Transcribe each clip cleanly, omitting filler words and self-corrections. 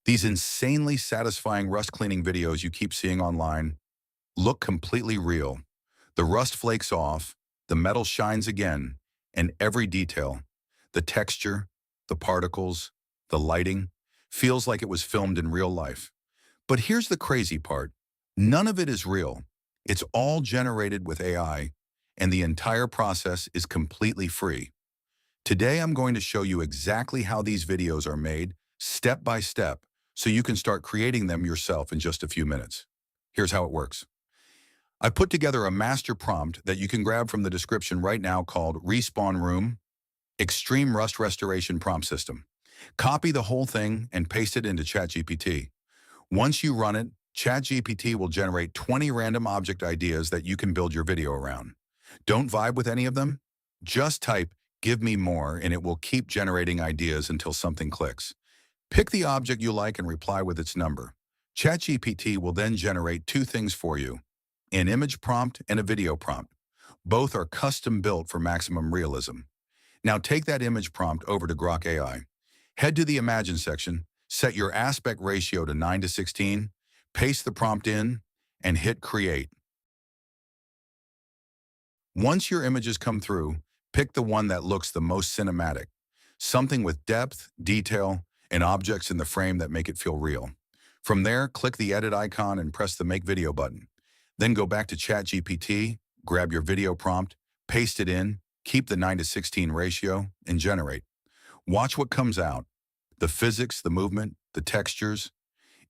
These insanely satisfying rust cleaning videos you keep seeing online look completely real. The rust flakes off, the metal shines again, and every detail, the texture, the particles, the lighting, feels like it was filmed in real life. But here's the crazy part. None of it is real. It's all generated with AI, and the entire process is completely free. Today, I'm going to show you exactly how these videos are made, step by step, so you can start creating them yourself in just a few minutes. Here's how it works. I put together a master prompt that you can grab from the description right now called Respawn Room Extreme Rust Restoration Prompt System. Copy the whole thing and paste it into ChatGPT. Once you run it, ChatGPT will generate 20 random object ideas that you can build your video around. Don't vibe with any of them? Just type, "Give me more," and it will keep generating ideas until something clicks. Pick the object you like and reply with its number. ChatGPT will then generate two things for you: an image prompt and a video prompt. Both are custom built for maximum realism. Now take that image prompt over to Grok AI. Head to the Imagine section, set your aspect ratio to 9:16, paste the prompt in, and hit Create. Once your images come through, pick the one that looks the most cinematic, something with depth, detail, and objects in the frame that make it feel real. From there, click the Edit icon and press the Make Video button. Then go back to ChatGPT, grab your video prompt, paste it in, keep the 9:16 ratio, and generate. Watch what comes out. The physics, the movement, the textures.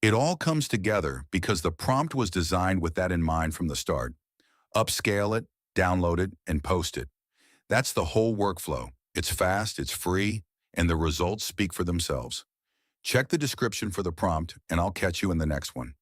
It all comes together because the prompt was designed with that in mind from the start. Upscale it, download it, and post it. That's the whole workflow. It's fast, it's free, and the results speak for themselves. Check the description for the prompt, and I'll catch you in the next one.